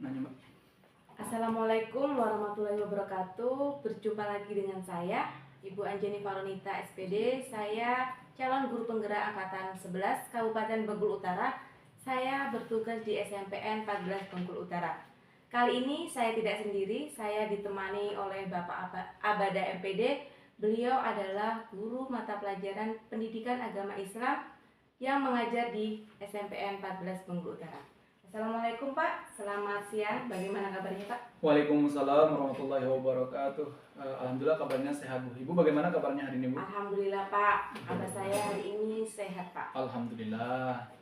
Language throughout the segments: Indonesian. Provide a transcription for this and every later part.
nanya Mbak. Assalamualaikum warahmatullahi wabarakatuh. Berjumpa lagi dengan saya, Ibu Anjani Faronita SPD. Saya calon guru penggerak angkatan 11 Kabupaten Bengkulu Utara. Saya bertugas di SMPN 14 Bengkulu Utara. Kali ini saya tidak sendiri, saya ditemani oleh Bapak Abada MPD. Beliau adalah guru mata pelajaran Pendidikan Agama Islam yang mengajar di SMPN 14 Bengkulu Utara. Assalamualaikum Pak, selamat siang. Bagaimana kabarnya Pak? Waalaikumsalam warahmatullahi wabarakatuh. Alhamdulillah kabarnya sehat Bu. Ibu bagaimana kabarnya hari ini Bu? Alhamdulillah Pak, kabar saya hari ini sehat Pak. Alhamdulillah.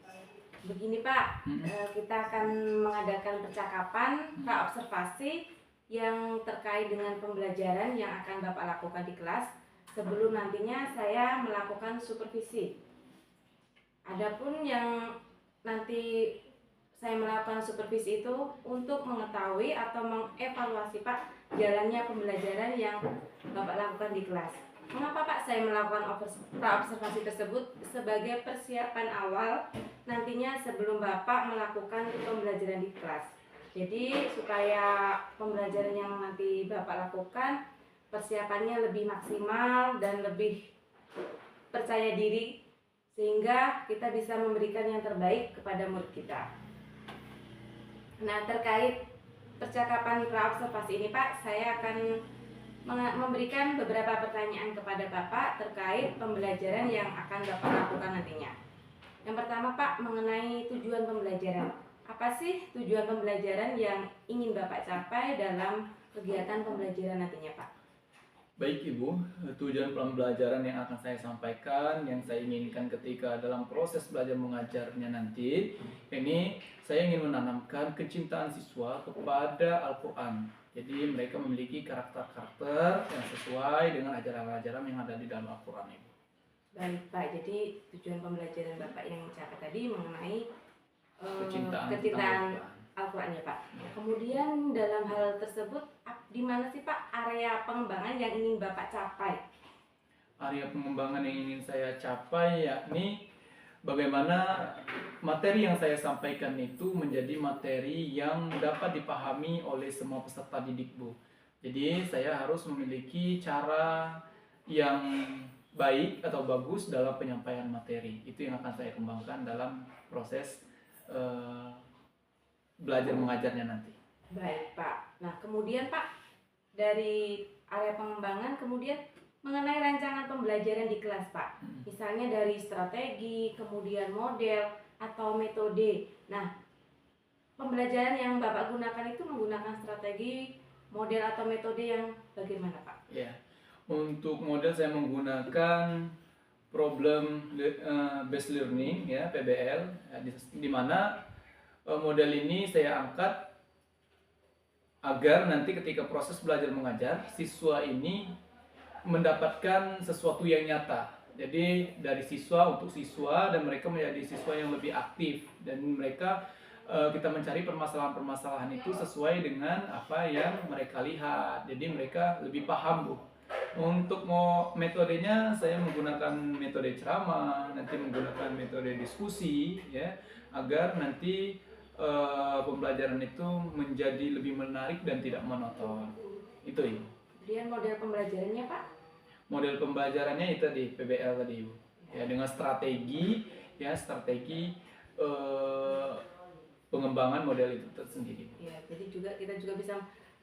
Begini Pak, kita akan mengadakan percakapan praobservasi yang terkait dengan pembelajaran yang akan Bapak lakukan di kelas sebelum nantinya saya melakukan supervisi. Adapun yang nanti saya melakukan supervisi itu untuk mengetahui atau mengevaluasi Pak jalannya pembelajaran yang Bapak lakukan di kelas. Mengapa Pak saya melakukan praobservasi tersebut? Sebagai persiapan awal nantinya sebelum Bapak melakukan pembelajaran di kelas. Jadi supaya pembelajaran yang nanti Bapak lakukan persiapannya lebih maksimal dan lebih percaya diri sehingga kita bisa memberikan yang terbaik kepada murid kita. Nah, terkait percakapan praobservasi ini Pak, saya akan memberikan beberapa pertanyaan kepada Bapak terkait pembelajaran yang akan Bapak lakukan nantinya. Yang pertama Pak, mengenai tujuan pembelajaran. Apa sih tujuan pembelajaran yang ingin Bapak capai dalam kegiatan pembelajaran nantinya Pak? Baik Ibu, tujuan pembelajaran yang akan saya sampaikan, yang saya inginkan ketika dalam proses belajar mengajarnya nanti, ini saya ingin menanamkan kecintaan siswa kepada Al-Quran. Jadi mereka memiliki karakter-karakter yang sesuai dengan ajaran-ajaran yang ada di dalam Al-Quran Ibu. Baik Pak, jadi tujuan pembelajaran Bapak yang capai tadi mengenai kecintaan Al-Quran ya Pak. Kemudian dalam hal tersebut, di mana sih Pak area pengembangan yang ingin Bapak capai? Area pengembangan yang ingin saya capai yakni bagaimana materi yang saya sampaikan itu menjadi materi yang dapat dipahami oleh semua peserta didik Bu. Jadi saya harus memiliki cara yang baik atau bagus dalam penyampaian materi. Itu yang akan saya kembangkan dalam proses belajar mengajarnya nanti. Baik Pak. Nah kemudian Pak, dari area pengembangan kemudian mengenai rancangan pembelajaran di kelas Pak, misalnya dari strategi, kemudian model atau metode. Nah, pembelajaran yang Bapak gunakan itu menggunakan strategi, model atau metode yang bagaimana Pak? Ya, untuk model saya menggunakan problem based learning ya PBL, di mana model ini saya angkat agar nanti ketika proses belajar mengajar siswa ini mendapatkan sesuatu yang nyata. Jadi dari siswa untuk siswa, dan mereka menjadi siswa yang lebih aktif, dan mereka kita mencari permasalahan-permasalahan itu sesuai dengan apa yang mereka lihat. Jadi mereka lebih paham Bu. Untuk metodenya saya menggunakan metode ceramah, nanti menggunakan metode diskusi ya, agar nanti pembelajaran itu menjadi lebih menarik dan tidak monoton. Itu Ibu. Kemudian model pembelajarannya Pak? Model pembelajarannya itu di PBL tadi Ibu. Ya, dengan strategi pengembangan model itu tersendiri. Ya, jadi kita juga bisa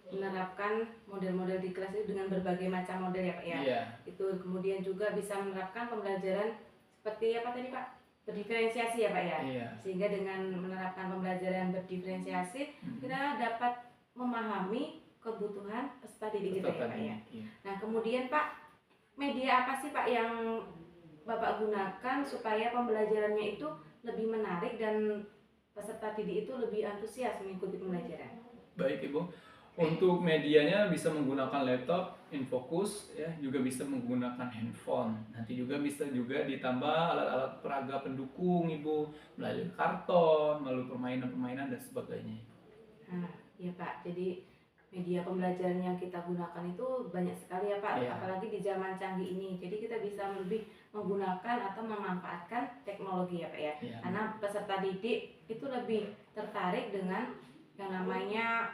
menerapkan model-model di kelas itu dengan berbagai macam model ya Pak ya. Iya. Itu kemudian juga bisa menerapkan pembelajaran seperti apa tadi Pak? Berdiferensiasi ya Pak ya. Iya. Sehingga dengan menerapkan pembelajaran berdiferensiasi kita dapat memahami kebutuhan peserta didik kita ya Pak ya. Iya. Nah kemudian Pak, media apa sih Pak yang Bapak gunakan supaya pembelajarannya itu lebih menarik dan peserta didik itu lebih antusias mengikuti pembelajaran? Baik Ibu, untuk medianya bisa menggunakan laptop, infocus, ya, juga bisa menggunakan handphone. Nanti juga bisa ditambah alat-alat peraga pendukung Ibu, melalui karton, melalui permainan-permainan dan sebagainya. Nah, ya Pak, jadi media pembelajaran yang kita gunakan itu banyak sekali ya Pak, apalagi di zaman canggih ini. Jadi kita bisa lebih menggunakan atau memanfaatkan teknologi ya Pak ya. Karena peserta didik itu lebih tertarik dengan yang namanya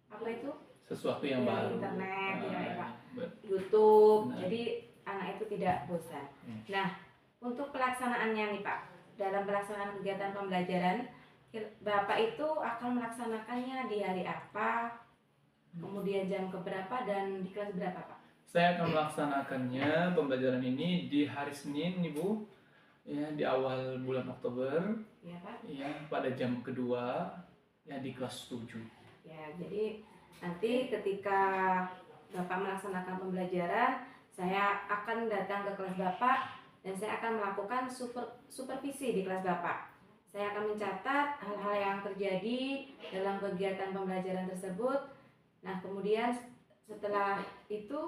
apa itu? Sesuatu yang Ya, baru. internet, ya, Pak. bet- YouTube. Benar. Jadi anak itu tidak bosan. Hmm. Nah, untuk pelaksanaannya nih Pak, dalam pelaksanaan kegiatan pembelajaran, Bapak itu akan melaksanakannya di hari apa, kemudian jam keberapa, dan di kelas berapa Pak? Saya akan melaksanakannya pembelajaran ini di hari Senin, Ibu, ya di awal bulan Oktober, Ya Pak. ya pada jam kedua, ya di kelas 7. Ya, jadi nanti ketika Bapak melaksanakan pembelajaran, saya akan datang ke kelas Bapak dan saya akan melakukan supervisi di kelas Bapak. Saya akan mencatat hal-hal yang terjadi dalam kegiatan pembelajaran tersebut. Nah, kemudian setelah itu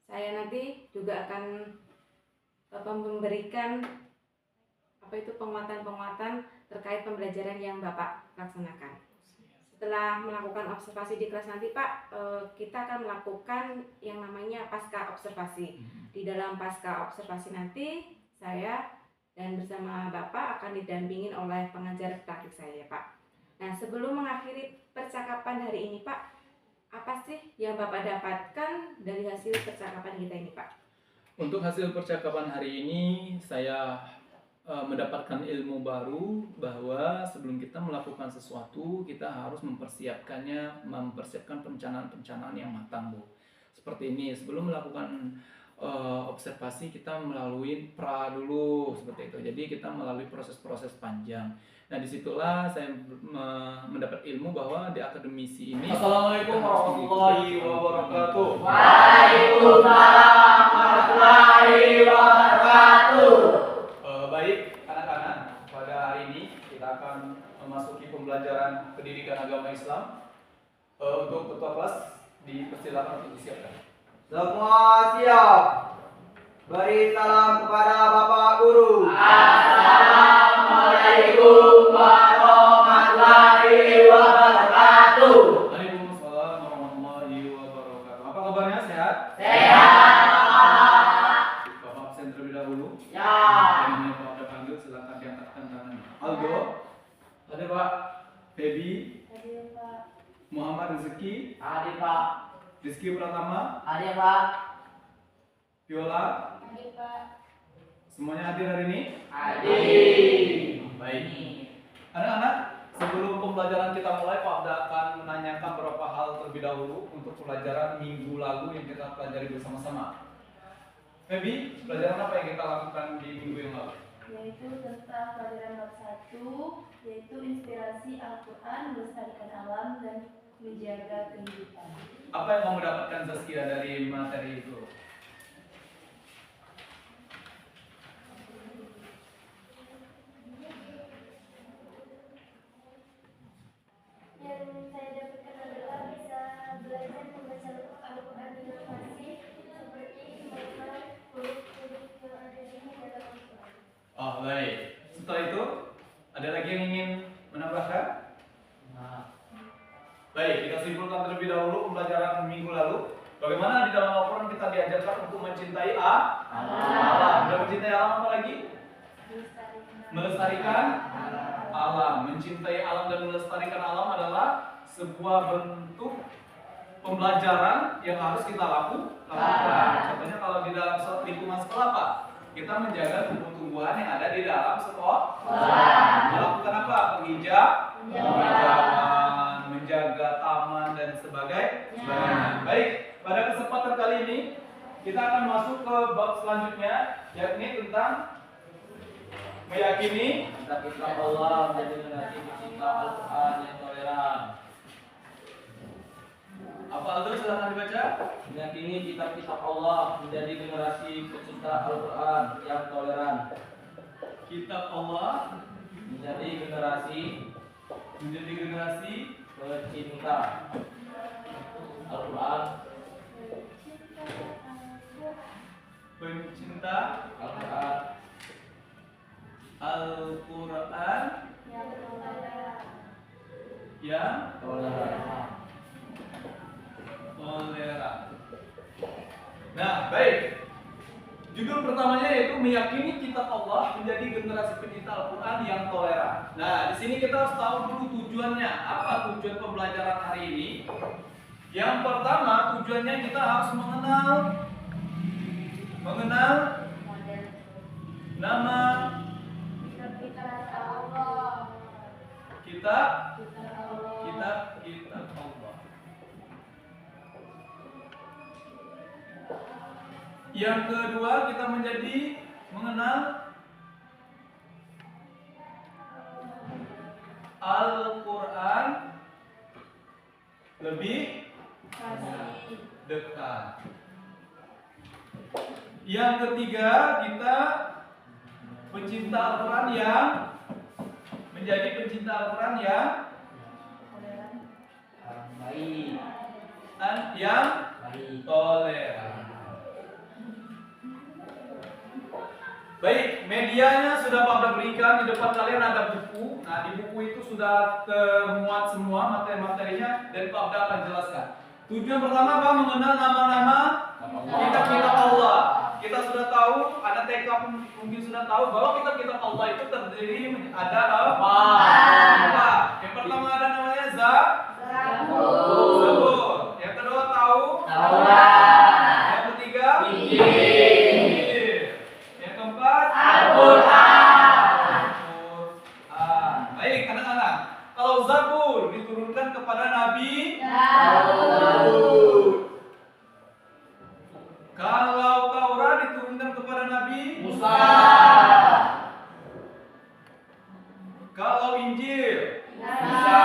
saya nanti juga akan memberikan penguatan-penguatan terkait pembelajaran yang Bapak laksanakan. Setelah melakukan observasi di kelas nanti Pak, kita akan melakukan yang namanya pasca observasi. Di dalam pasca observasi nanti saya dan bersama Bapak akan didampingin oleh pengajar praktik saya Pak. Nah, sebelum mengakhiri percakapan hari ini Pak, apa sih yang Bapak dapatkan dari hasil percakapan kita ini Pak? Untuk hasil percakapan hari ini, saya mendapatkan ilmu baru bahwa sebelum kita melakukan sesuatu, kita harus mempersiapkan perencanaan-perencanaan yang matang, Bu. Seperti ini, sebelum melakukan observasi kita melalui pra dulu, seperti itu. Jadi kita melalui proses-proses panjang. Nah, disitulah saya mendapat ilmu bahwa di akademisi ini. Assalamualaikum warahmatullahi wabarakatuh. Waalaikumsalam warahmatullahi wabarakatuh. Baik anak-anak, pada hari ini kita akan memasuki pembelajaran pendidikan agama Islam. Untuk ketua kelas dipersilakan untuk disiapkan. Semua siap. Beri salam kepada Bapak Guru. Assalamualaikum warahmatullahi wabarakatuh. Waalaikumsalam warahmatullahi wabarakatuh. Apa kabarnya, sehat? Sehat. Bapak absen terlebih dahulu. Ya. Ini Bapak ada panggil, silakan diangkatkan tangannya. Aldo, ada Pak. Febi, Hadir Pak. Muhammad Rezeki, Hadir Pak. Rizky Pratama, Hadir Pak. Viola, Hadir Pak. semuanya hadir hari ini? Hadir. Baik. Anak-anak, sebelum pembelajaran kita mulai, Pak Abda akan menanyakan beberapa hal terlebih dahulu untuk pelajaran minggu lalu yang kita pelajari bersama-sama. Febi, pelajaran apa yang kita lakukan di minggu yang lalu? Yaitu tentang pelajaran bab 1, yaitu inspirasi Al-Quran, melestarikan alam, dan menjaga kehidupan. Apa yang kamu dapatkan, Zaskia, dari materi itu? Yang saya dapatkan adalah bisa belajar membaca Al-Quran dengan fasih, seperti mengenal huruf-huruf yang ada di dalam Al-Quran. Oh, baik. Setelah itu, ada lagi yang ingin menambahkan? Baik, kita simpulkan terlebih dahulu pembelajaran minggu lalu. Bagaimana di dalam Al-Quran kita diajarkan untuk mencintai alam. Dan mencintai alam apa lagi? Melestarikan alam. Mencintai alam dan melestarikan alam adalah sebuah bentuk pembelajaran yang harus kita lakukan. Contohnya kalau di dalam lingkungan sekolah apa? Kita menjaga tumbuh-tumbuhan yang ada di dalam sekolah. Melakukan apa? Penghijauan, menjaga taman dan sebagainya. Baik, pada kesempatan kali ini kita akan masuk ke bab selanjutnya, yakni tentang meyakini Kitab Allah menjadi generasi pecinta Al-Quran yang toleran. apa itu, silahkan dibaca. Meyakini kitab-kitab Allah menjadi generasi pecinta Al-Quran yang toleran. Kitab Allah Menjadi generasi menjadi generasi pecinta Al-Quran pencinta Al-Quran Al-Quran yang toleran. toleran. Nah, baik. Judul pertamanya yaitu meyakini kitab Allah menjadi generasi pencinta Al-Quran yang toleran. Nah, di sini kita harus tahu dulu tujuannya. Apa tujuan pembelajaran hari ini? Yang pertama, tujuannya kita harus mengenal nama Kitab Allah. kitab Kitab Allah. kitab Allah. Yang kedua, kita mengenal Al-Quran lebih dekat. Yang ketiga, kita pencinta Al-Quran yang menjadi pencinta Al-Quran yang toleran. Baik, medianya sudah Pak berikan. Di depan kalian ada buku. Nah, di buku itu sudah termuat semua materi-materinya dan Pak akan jelaskan. Tujuan pertama Pak mengenal nama-nama kitab-kitab Allah. Kita sudah tahu, ada TK mungkin sudah tahu bahwa kitab-kitab Allah itu terdiri ada apa? Yang pertama ada namanya Zabur. Yang kedua tahu? Taurat. Yang ketiga? Injil. Yang keempat? Al-Quran. Baik anak-anak, kalau Zabur diturunkan kepada Nabi Daud. Kalau Taurat diturunkan kepada Nabi Musa. Kalau Injil Isa.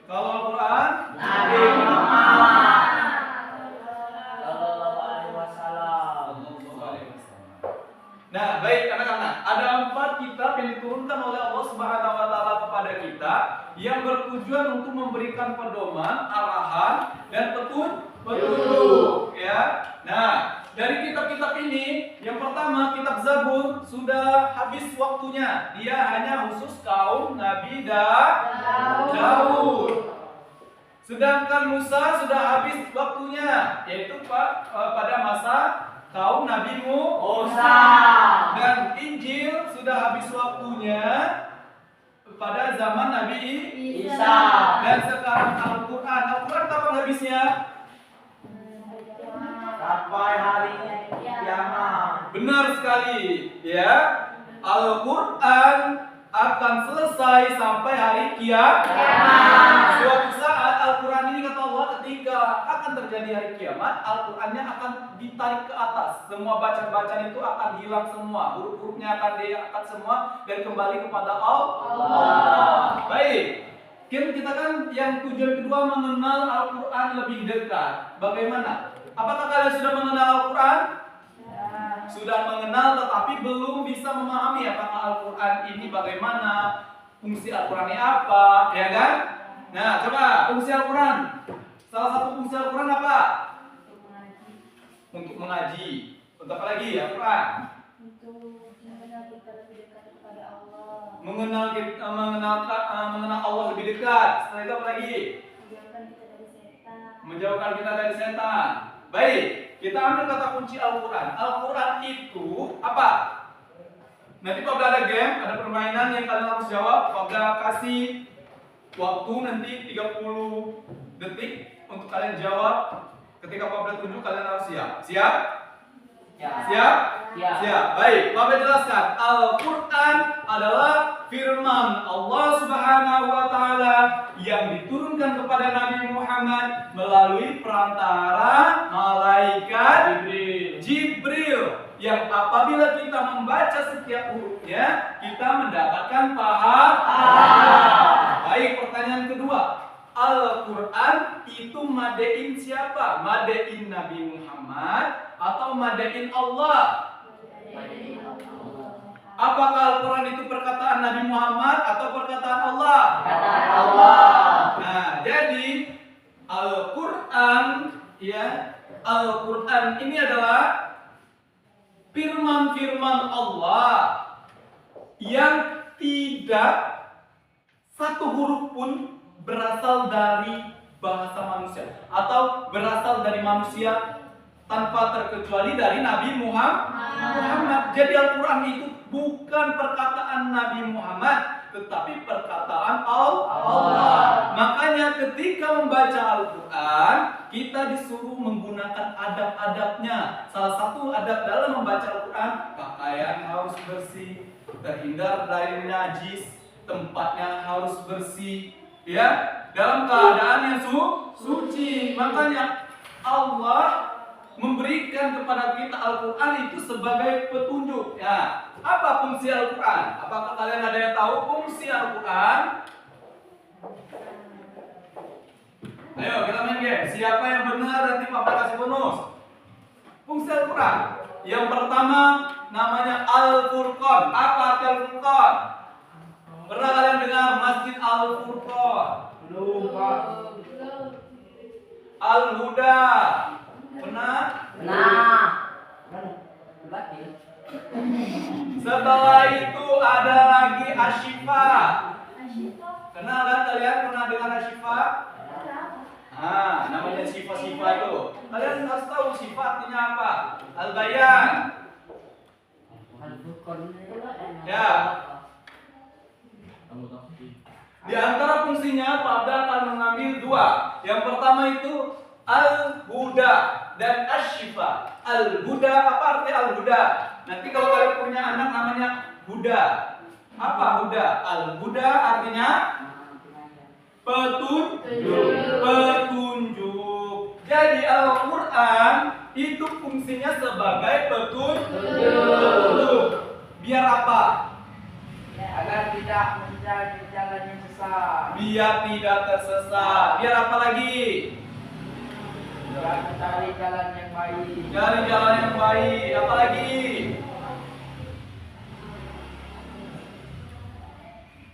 Kalau Al-Quran Nabi Muhammad Sallallahu alaihi wasallam. Nah, baik anak-anak, ada 4 kitab yang diturunkan oleh Allah Subhanahu wa taala kepada kita yang bertujuan untuk memberikan pedoman, arahan dan petunjuk ya. Nah, dari kitab-kitab ini, yang pertama kitab Zabur sudah habis waktunya. Dia hanya khusus kaum Nabi Daud. Sedangkan Musa sudah habis waktunya, yaitu pada masa kaum Nabi Musa. Dan Injil sudah habis waktunya pada zaman Nabi Isa. Dan sekarang Al-Quran kapan habisnya? Sampai hari kiamat. Benar sekali, ya. Al-Quran akan selesai sampai hari kiamat. Suatu saat Al-Quran ini kata Allah ketika akan terjadi hari kiamat, Al-Qurannya akan ditarik ke atas. Semua bacaan-bacaan itu akan hilang semua, huruf-hurufnya akan diangkat semua dan kembali kepada Allah. Baik. Kita kan yang tujuan kedua mengenal Al-Quran lebih dekat. Bagaimana? Apakah kalian sudah mengenal Al-Quran? Sudah mengenal tetapi belum bisa memahami apakah Al-Quran ini bagaimana, fungsi Al-Qurannya apa, ya kan? Nah, coba fungsi Al-Quran. Salah satu fungsi Al-Quran apa? Untuk mengaji. Untuk apa lagi Al-Quran? Untuk mengenal kita lebih dekat kepada Allah. Mengenal Allah lebih dekat. Setelah itu apa lagi? Menjauhkan kita dari setan. Menjauhkan kita dari setan. Baik, kita ambil kata kunci Al-Quran. Al-Quran itu apa? Nanti Pak ada game, ada permainan yang kalian harus jawab. Pak kasih waktu nanti 30 detik untuk kalian jawab. Ketika Pak tunjuk kalian harus siap. Siap? Siap? Siap. Baik, Pak jelaskan. Al-Quran adalah firman Allah Subhanahu wa taala yang diturunkan kepada Nabi Muhammad melalui perantara malaikat Jibril yang apabila kita membaca setiap hurufnya kita mendapatkan pahala. Baik, pertanyaan kedua. Al-Quran itu madein siapa? Madein Nabi Muhammad atau madein Allah? Apakah Al-Quran itu perkataan Nabi Muhammad atau perkataan Allah? Perkataan Allah. Nah, jadi Al-Quran ya, Al-Quran ini adalah firman-firman Allah yang tidak satu huruf pun berasal dari bahasa manusia atau berasal dari manusia tanpa terkecuali dari Nabi Muhammad. Jadi Al-Quran itu bukan perkataan Nabi Muhammad, tetapi perkataan Allah. Makanya ketika membaca Al-Quran, kita disuruh menggunakan adab-adabnya. Salah satu adab dalam membaca Al-Quran, pakaian harus bersih, terhindar dari najis, tempatnya harus bersih, ya, dalam keadaan yang suci. Makanya Allah memberikan kepada kita Al-Quran itu sebagai petunjuk. Ya, apa fungsi Al-Quran? Apakah kalian ada yang tahu fungsi Al-Quran? Ayo kita main game. Siapa yang benar nanti Papa kasih bonus. Fungsi Al-Quran yang pertama namanya Al-Furqan. Apa arti Al-Furqan? Pernah kalian dengar Masjid Al-Furqan? Belum, Pak. Al-Huda. Pernah? Setelah itu ada lagi Asyifa. Kenal kan kalian? Pernah dengar Asyifa? Namanya Syifa-Syifa itu. Kalian harus tahu Syifa artinya apa? Al-Bayan. Ya. Di antara fungsinya Pada akan mengambil dua. Yang pertama itu Al-Huda dan Asyifa. Al-Huda, apa arti Al-Huda? Nanti kalau kalian punya anak namanya Huda. Apa Huda? Al-Huda artinya petunjuk. Jadi Al-Quran itu fungsinya sebagai petunjuk. Biar apa? Agar tidak mencari jalan yang sesat. Biar tidak tersesat. Biar apa lagi? Biar mencari jalan yang baik. Cari jalan yang baik. Apa lagi?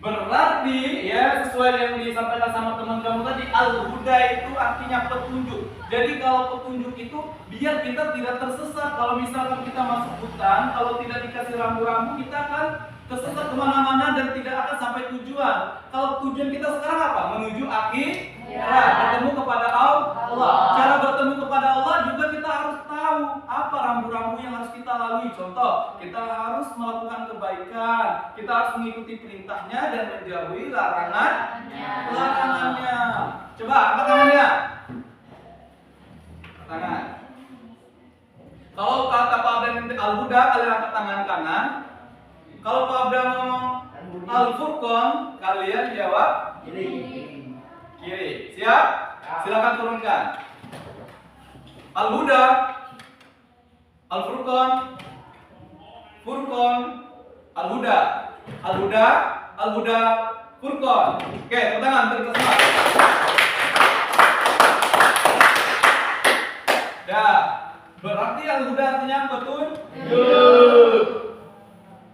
Berarti ya sesuai yang disampaikan sama teman kamu tadi, Al-Huda itu artinya petunjuk. Jadi kalau petunjuk itu biar kita tidak tersesat. Kalau misalkan kita masuk hutan, kalau tidak dikasih rambu-rambu kita akan tersesat kemana-mana dan tidak akan sampai tujuan. Kalau tujuan kita sekarang apa? Menuju akhirat, bertemu kepada Allah. Cara bertemu kepada Allah juga kita harus tahu apa rambu-rambu yang harus kita lalui. Contoh, kita harus melakukan kebaikan, kita harus mengikuti perintahnya dan menjauhi larangannya. Coba angkat tangannya. Tangan. Kalau kata Pak Abdan nanti Al-Huda, kalian angkat tangan kanan. Kalau Pak Abdan ngomong Al-Furqan, kalian jawab kiri. Siap? Silakan turunkan. Al-Huda, Al-Furqan, Furqan, Al-Huda, Al-Huda, Al-Huda, Furqan. Oke, tepuk tangan beri semangat. Dah, berarti Al-Huda artinya petunjuk.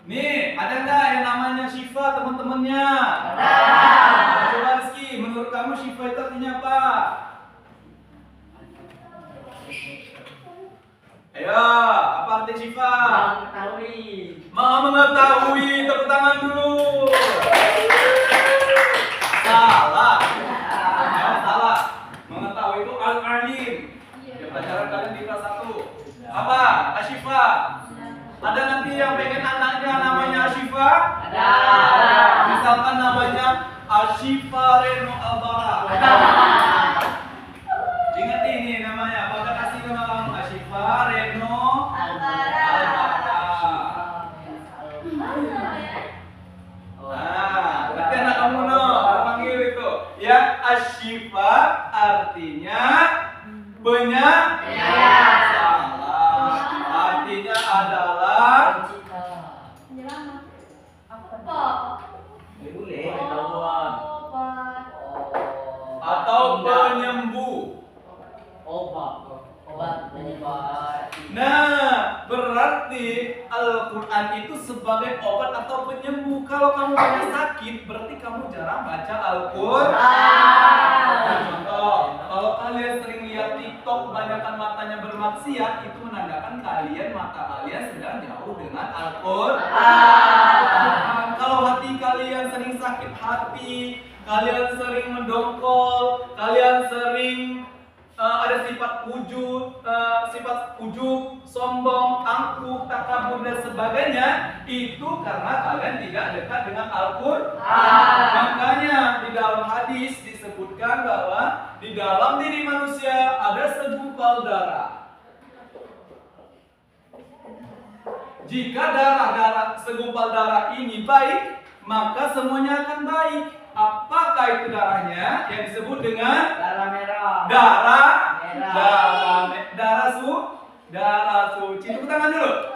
Nih, ada nggak yang namanya Syifa teman-temannya? Ada. Coba Rizky, menurut kamu Syifa itu artinya apa? Ayo, apa arti Syifa? Mengetahui, tepuk tangan dulu. Salah. Salah. Mengetahui itu al-alim. Ya, pelajaran kalian di kelas 1. Apa? Asyifa. Ada nanti yang pengen anaknya namanya Asyifa? Ada. Misalkan namanya Asyifa Reno Albara. Ingat ini namanya. Bapak kasih nama kamu Asyifa Reno Albara. Nanti anak kamu panggil itu. Ya, Asyifa artinya penyayang. Salah. Artinya adalah atau penyembuh. Obat penyembuh. Nah, berarti Al-Quran itu sebagai obat atau penyembuh. Kalau kamu banyak sakit, berarti kamu jarang baca Al-Quran. Contoh, kalau kalian sering lihat TikTok, kebanyakan matanya bermaksiat, itu menandakan mata kalian sedang jauh dengan Al-Quran. Kalau hati kalian sering sakit hati, kalian sering mendongkol, kalian sering ada ada sifat ujub, sombong, angkuh, takabur dan sebagainya, itu karena kalian tidak dekat dengan Al-Qur'an. Makanya di dalam hadis disebutkan bahwa di dalam diri manusia ada segumpal darah. Jika segumpal darah ini baik, maka semuanya akan baik. Apakah itu darahnya? Yang disebut dengan Darah merah. darah suci. Tepuk tangan dulu.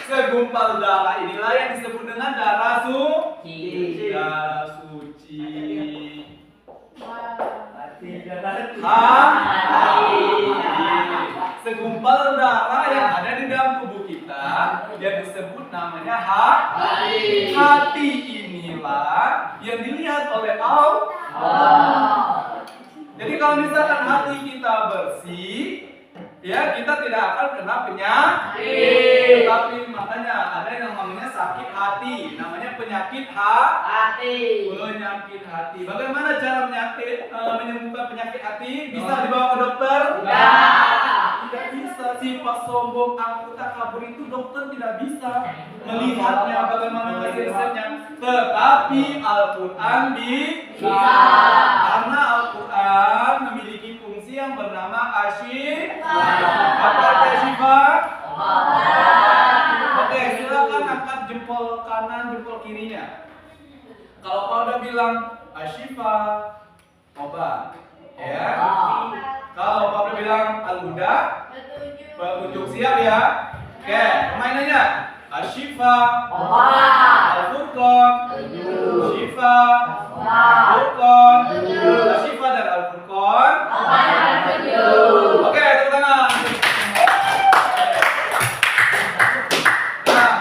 Segumpal darah inilah yang disebut dengan darah suci. Darah suci. Segumpal darah yang ada di dalam tubuh kita yang disebut namanya hati. Hati inilah yang dilihat oleh Allah. Jadi kalau misalkan hati kita bersih, ya kita tidak akan kena penyakit. Tapi makanya ada yang namanya sakit hati, namanya penyakit hati. Penyakit hati. Bagaimana cara menyembuhkan penyakit hati? Bisa dibawa ke dokter? Tidak bisa. Sifat sombong, angkuh, takabur itu dokter tidak bisa melihatnya bagaimana resepnya. Tetapi Al-Quran bisa. Karena Al-Quran memiliki fungsi yang bernama asyifa. Apa arti asyifa? Oke, silakan angkat jempol kanan, jempol kirinya. Kalau kau udah bilang asyifa, obat, ya. Kalau kau udah bilang al-huda, petunjuk, siap ya. Oke, permainannya asyifa, al-furqan, syifa, furqan, asyifa dan al-furqan. Oke, tepuk tangan. Nah,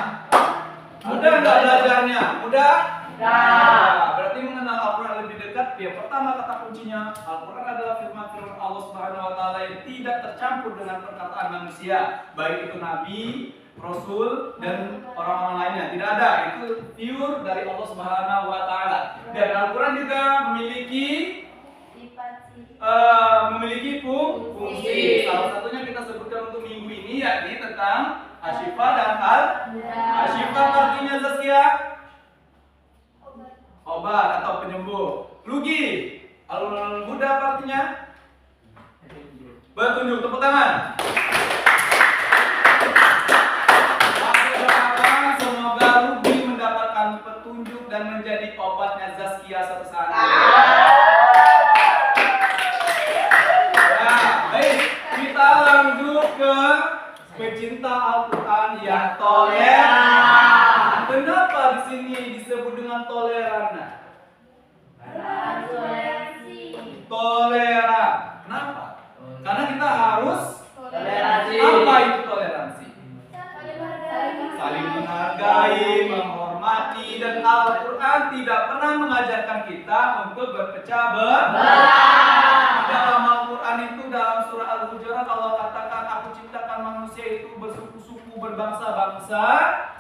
mudah nggak belajarnya? Mudah? Nah, berarti mengenal Al-Quran lebih dekat. Ya, pertama kata kuncinya, Al-Quran adalah firman Allah Subhanahu wa taala yang tidak tercampur dengan perkataan manusia, baik itu nabi, rasul dan orang-orang lainnya. Tidak ada, itu pure dari Allah Subhanahu wa taala. Dan Al-Quran juga memiliki fungsi. Salah satunya kita sebutkan untuk minggu ini, yakni tentang asyifa dan asyifa artinya Zaskia, obat atau penyembuh. Lugi, al-huda artinya petunjuk. Tepuk tangan. Aku doakan semoga Lugi mendapatkan petunjuk dan menjadi obatnya Zaskia suatu saat. Baik, kita lanjut ke pecinta Al-Quran yang toleran. Kenapa di sini disebut dengan toleran? Toleran. Kenapa? Karena kita harus toleransi. Apa itu toleransi? Saling menghargai, menghormati, dan Al-Quran tidak pernah mengajarkan kita untuk berpecah belah. Dalam Al-Quran itu dalam surah Al-Hujurat Allah katakan, aku ciptakan manusia itu bersuku-suku, berbangsa-bangsa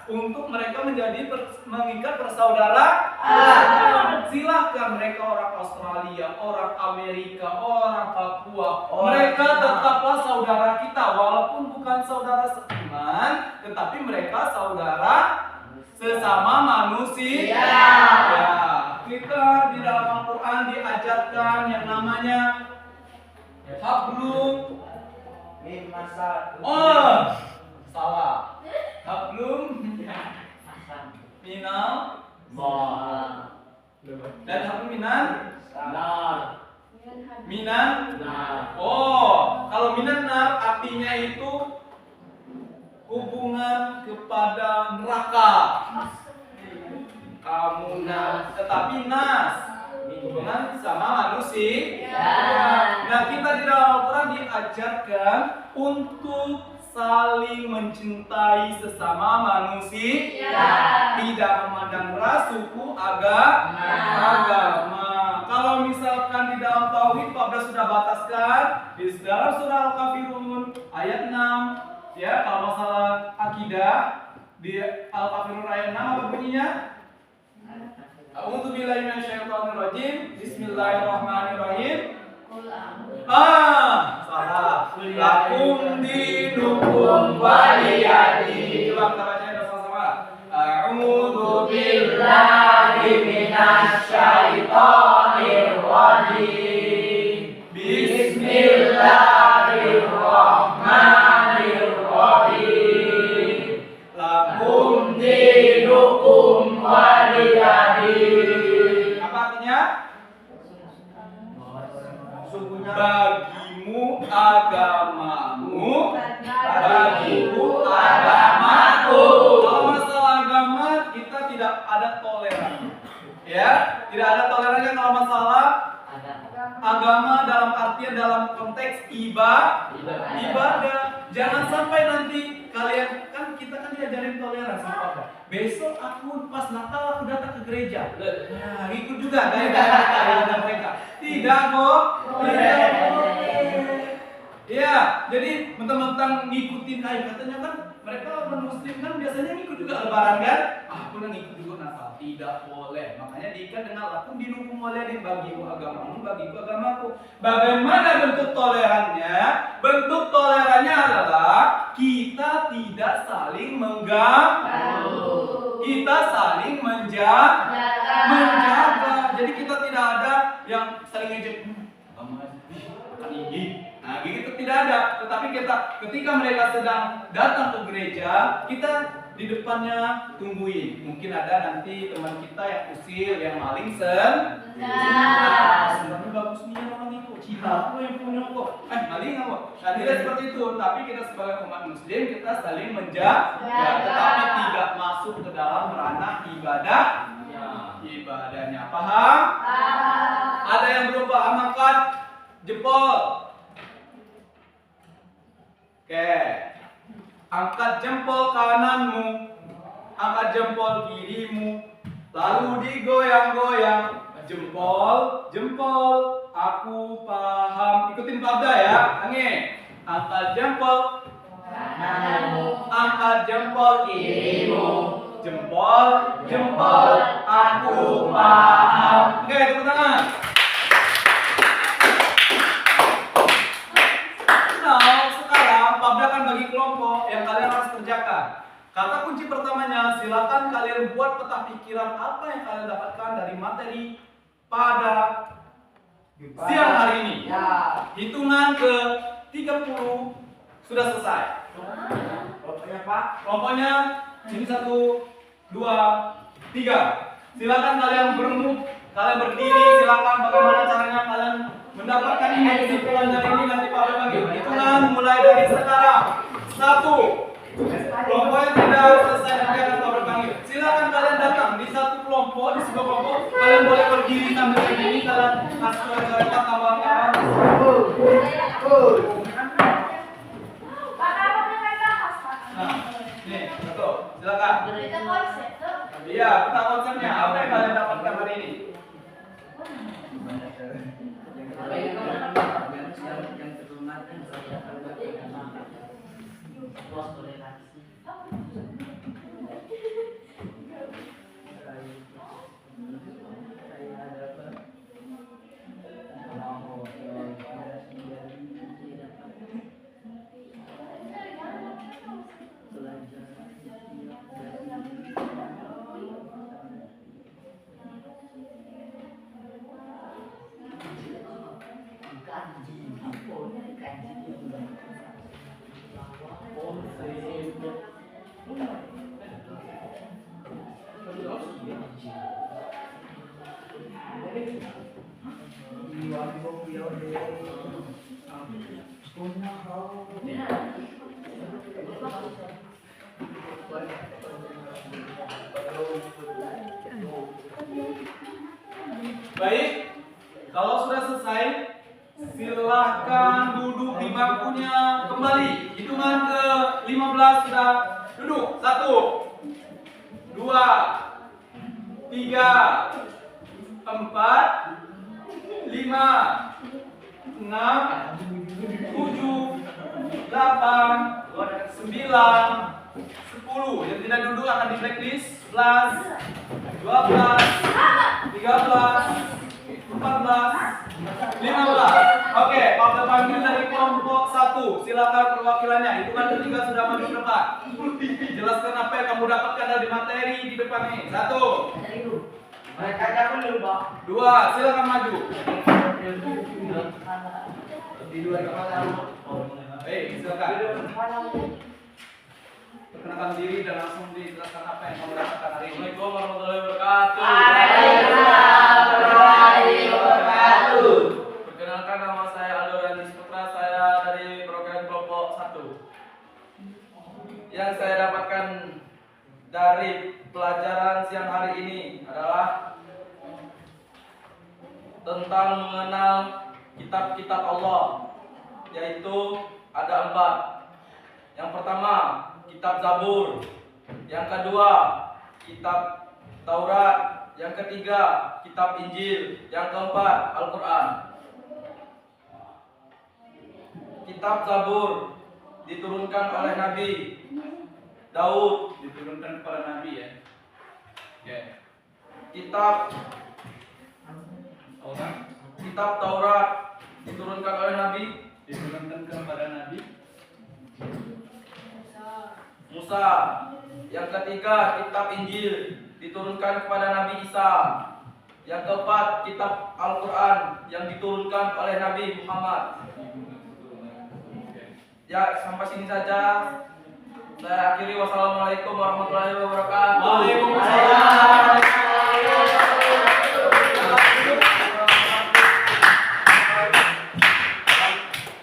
untuk mereka mengikat persaudaraan. Silahkan mereka orang Australia, orang Amerika, orang Papua, mereka tetaplah saudara kita walaupun bukan saudara seiman, tetapi mereka saudara sesama manusia. Ya, kita di dalam Al-Quran diajarkan yang namanya hablum salah. Hablum minal dan hablum minan. Oh, kalau minan nar artinya itu hubungan kepada neraka. Kamu tetapi hubungan sama manusia. Nah, kita di dalam Al-Quran diajarkan untuk saling mencintai sesama manusia, tidak memandang ras, suku, agama. Kalau misalkan di dalam tauhid, Pak sudah bataskan di dalam surah Al-Kafirun ayat 6, ya. Kalau masalah akidah di Al-Kafirun ayat 6 apa bunyinya? A'udzubillahi minasyaitonirrajim. Bismillahirrahmanirrahim. Salah. Lakum dinukum waliyadin. Coba kita bacain bersama-sama. A'udzu billahi minasyaitonir rajim. Bismillahirrahmanirrahim. Lakum dinukum waliyadin. Apa artinya? Bagimu agamamu, bagiku agamaku. Kalau masalah agama kita tidak ada toleran, ya, tidak ada tolerannya kalau masalah agama dalam artian dalam konteks ibadah. Jangan sampai nanti kalian kita diajarin toleran sama Papa. Besok aku pas Natal aku datang ke gereja. Nah, ikut juga gaya mereka. Tidak kok. Tidak boleh. Ya, jadi mentang-mentang ngikutin katanya kan mereka orang muslim kan biasanya ngikut juga lebaran kan? Aku ngikut juga Natal. Tidak boleh. Makanya diikat dengan lakum dinukum waliyadin, bagimu agamamu, bagiku agamaku. Bagaimana bentuk tolerannya? Bentuk tolerannya adalah kita tidak saling mengganggu. Kita saling menjaga. Jadi kita tidak ada yang saling ngejek. Akan tinggi. Nah, gitu tidak ada. Tetapi ketika mereka sedang datang ke gereja, kita di depannya tungguin. Mungkin ada nanti teman kita yang usil, yang maling sebenarnya bagus nih orang itu. Cina aku yang punya kok. Maling apa? Nah, tidak seperti itu. Tapi kita sebagai umat muslim kita saling menjaga, tetapi tidak masuk ke dalam ranah ibadahnya. Paham? Ada yang belum paham angkat jempol. Oke. Angkat jempol kananmu, angkat jempol kirimu, lalu digoyang-goyang. Jempol, aku paham. Ikutin Pabda ya, angkat jempol kananmu, angkat jempol kirimu, jempol, aku paham. Oke, tepuk tangan. Nah, sekarang Pabda akan bagi kelompok yang kalian harus kerjakan. Kata kunci pertamanya, silakan kalian buat peta pikiran apa yang kalian dapatkan dari materi pada siang hari ini. Hitungan ke 30 sudah selesai. Kelompoknya Pak. Kelompoknya ini 1, 2, 3. Silakan kalian kalian berdiri. Silakan bagaimana caranya kalian mendapatkan ini kesimpulan dari ini nanti Pak bagi. Hitungan mulai dari sekarang. 1. Kelompok yang tidak selesai nanti akan Pak berpanggil. Silakan kalian datang di satu kelompok, di sebuah kelompok. Kalian boleh berdiri sambil begini. Kalian kasih coret-coretan tambah-tambah. Nah, nih, satu. Silakan. Iya, peta konsepnya. Apa yang kalian dapatkan hari ini? Baik, kalau sudah selesai, silahkan duduk di bangkunya kembali. Hitungan ke 15 sudah duduk. 1, 2, 3, 4, 5, 6, 7, 8, 9, 10. Yang tidak duduk akan di blacklist. 11, 12, 13, 14, 15. Oke, Pak silakan perwakilannya. Hitungan ketiga sudah maju ke depan. Jelaskan apa yang kamu dapatkan dari materi di depan ini. 1. Mereka jangan lupa. 2. Silakan maju. Di dua kepala. Silakan. Perkenalkan diri dan langsung dijelaskan apa yang kamu dapatkan hari ini. Assalamualaikum warahmatullahi wabarakatuh. Waalaikumsalam warahmatullahi wabarakatuh. Perkenalkan, nama saya Aldo Randis Putra, saya dari program kelompok 1. Yang saya dapatkan dari pelajaran siang hari ini adalah tentang mengenal kitab-kitab Allah, yaitu ada 4. Yang pertama, kitab Zabur. Yang kedua, kitab Taurat. Yang ketiga, kitab Injil. Yang keempat, Al-Quran. Kitab Zabur diturunkan oleh Nabi Daud. Diturunkan kepada Nabi ya. Oke. Kitab Taurat diturunkan oleh Nabi Diturunkan kepada Nabi Musa. Yang ketiga, kitab Injil diturunkan kepada Nabi Isa. Yang keempat, kitab Al-Quran yang diturunkan oleh Nabi Muhammad. Ya, sampai sini saja. Saya akhiri. Wassalamualaikum warahmatullahi wabarakatuh. Waalaikumsalam.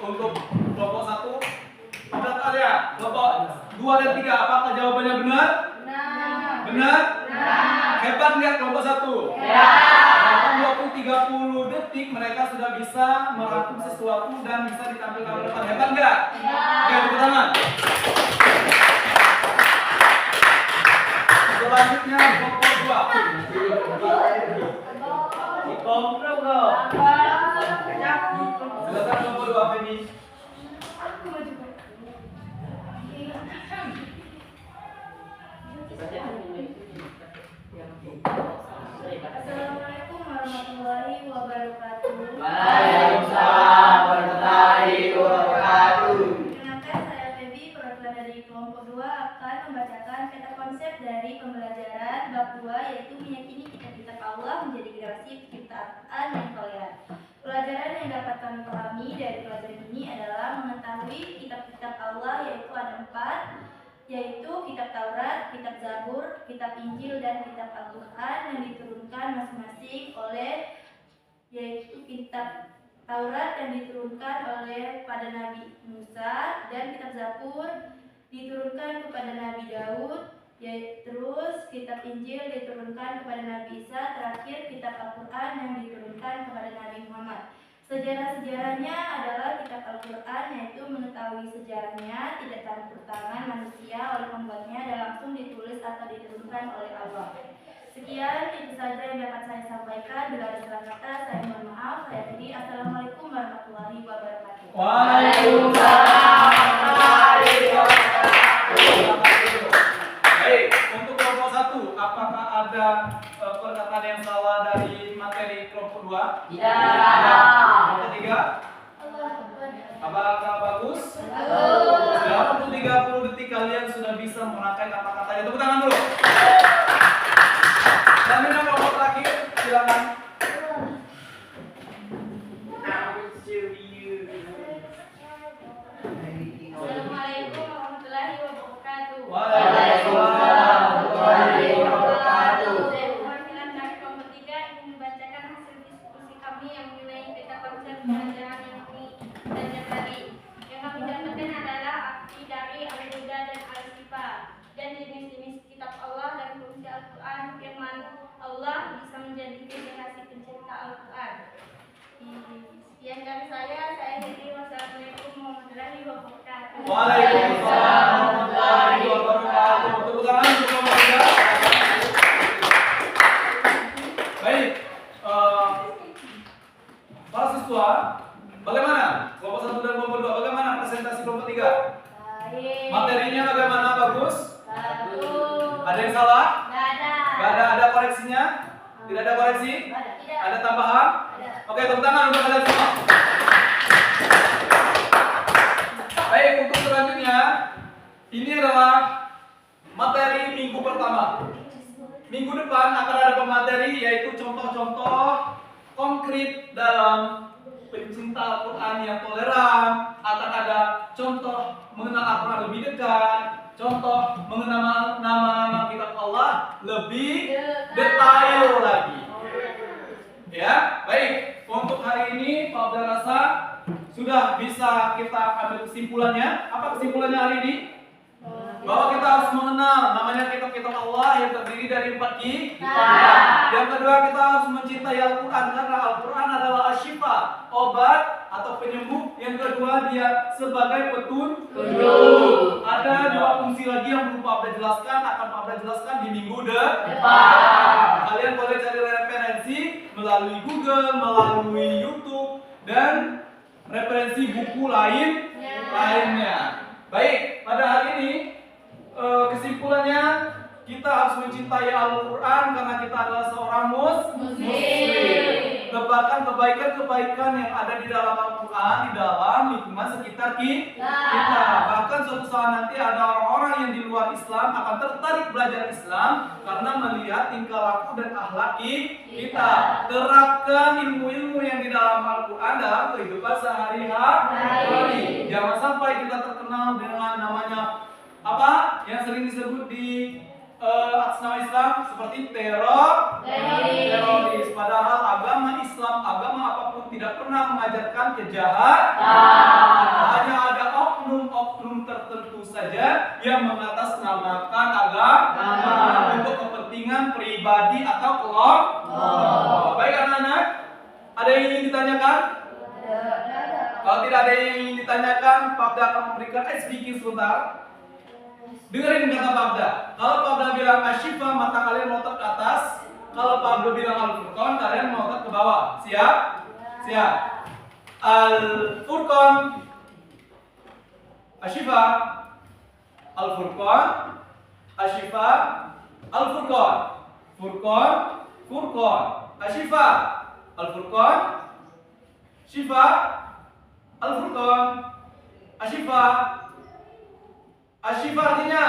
Untuk kelompok 1 sudah kalian. Kelompok 2 dan 3 apakah jawabannya benar? Benar? Hebat nggak kelompok 1? Dalam 20-30 detik mereka sudah bisa merangkum sesuatu dan bisa ditampilkan ke depan. Hebat nggak? Oke, tepuk tangan. Selanjutnya kelompok 2. Komplek dong. Silakan kelompok 2 Feni. Assalamualaikum warahmatullahi wabarakatuh. Waalaikumsalam warahmatullahi wabarakatuh. Perkenalkan, saya Febi, perwakilan dari kelompok 2 akan membacakan kata konsep dari pembelajaran bab 2, yaitu meyakini kitab-kitab Allah menjadi generasi penciptaan yang toleran. Pelajaran yang dapat kami pahami dari pelajaran ini adalah mengetahui kitab-kitab Allah, yaitu ada 4, yaitu kitab Taurat, kitab Zabur, kitab Injil, dan kitab Al-Quran yang diturunkan masing-masing oleh, yaitu kitab Taurat yang diturunkan oleh pada Nabi Musa, dan kitab Zabur diturunkan kepada Nabi Daud, terus kitab Injil diturunkan kepada Nabi Isa, terakhir kitab Al-Quran yang diturunkan kepada Nabi Muhammad. Sejarah-sejarahnya adalah kitab Al-Quran, yaitu mengetahui sejarahnya tidak campur tangan manusia oleh pembuatnya dan langsung ditulis atau diturunkan oleh Allah. Sekian, itu saja yang dapat saya sampaikan. Bila ada salah kata, saya mohon maaf. Saya akhiri. Assalamualaikum warahmatullahi wabarakatuh. Waalaikumsalam warahmatullahi wabarakatuh. Baik, untuk kelompok 1, apakah ada perkataan yang salah dari materi kelompok 2? Kelompok 3? Apakah bagus? Dalam 30 detik kalian sudah bisa merangkai kata-katanya. Tepuk tangan dulu. Dan ini kelompok terakhir, silakan. Assalamualaikum warahmatullahi wabarakatuh. Waalaikumsalam warahmatullahi wabarakatuh. Saya perwakilan dari kelompok 3 ingin membacakan hasil diskusi kami yang mengenai peta konsep pelajaran yang kami belajar tadi. Yang kami dapatkan adalah arti dari Al-Huda dan Al-Sifat, dan jenis-jenis kitab Allah dan fungsi Al-Quran, firman Allah bisa menjadi generasi pencipta Al-Quran. Sekian dari saya akhiri. Wassalamualaikum warahmatullahi wabarakatuh. Waalaikumsalam warahmatullahi wabarakatuh. Tepuk tangan untuk kelompok 3. Baik, para siswa, bagaimana? Kelompok 1 dan kelompok 2, bagaimana presentasi kelompok 3? Baik. Materinya bagaimana? Bagus? Bagus. Ada yang salah? Nggak ada. Ada koreksinya? Tidak ada koreksi? Tidak. Ada tambahan? Ada. Oke, tepuk tangan untuk kalian semua. Baik, minggu depan akan ada pemateri yaitu contoh-contoh konkret dalam pencinta Al-Quran yang toleran. Akan ada contoh mengenal Al-Quran lebih dekat, contoh mengenal nama-nama kitab Allah lebih detail lagi. Ya, baik. Untuk hari ini Pak Abdul rasa sudah bisa kita ambil kesimpulannya. Apa kesimpulannya hari ini? Bahwa kita harus mengenal namanya kitab-kitab Allah yang terdiri dari 4 kitab. Yang kedua, kita harus mencintai Al-Quran karena Al-Quran adalah asyifa, obat atau penyembuh. Yang kedua, dia sebagai petunjuk. Ada 2 fungsi lagi yang belum Pak Abda jelaskan, akan Pak Abda jelaskan di minggu depan. Kalian boleh cari referensi melalui Google, melalui YouTube, dan referensi buku lainnya. Baik, pada hari ini kesimpulannya kita harus mencintai Al-Quran karena kita adalah seorang muslim. Tebarkan kebaikan-kebaikan yang ada di dalam Al-Quran di dalam lingkungan sekitar kita. Bahkan suatu saat nanti ada orang-orang yang di luar Islam akan tertarik belajar Islam karena melihat tingkah laku dan akhlak kita. Terapkan ilmu-ilmu yang di dalam Al-Quran dalam kehidupan sehari-hari. Jangan sampai kita terkenal dengan namanya apa yang sering disebut di atas nama Islam seperti teroris. Padahal agama Islam, agama apapun tidak pernah mengajarkan kejahatan. Hanya ada oknum-oknum tertentu saja yang mengatasnamakan agama untuk kepentingan pribadi atau kelompok. Baik anak-anak, ada yang ingin ditanyakan? Kalau tidak ada yang ingin ditanyakan, Pak Abda akan memberikan speaking sebentar. Dengerin kata Pak Abda. Kalau Pak Abda bilang asyifa, mata kalian meloncat ke atas. Kalau Pak Abda bilang Al-Furqan, kalian meloncat ke bawah. Siap? Siap. Al-Furqan, asyifa, Al-Furqan, asyifa, Al-Furqan, Furqan, Furqan, asyifa, Al-Furqan, syifa, Al-Furqan, asyifa. Asyifa artinya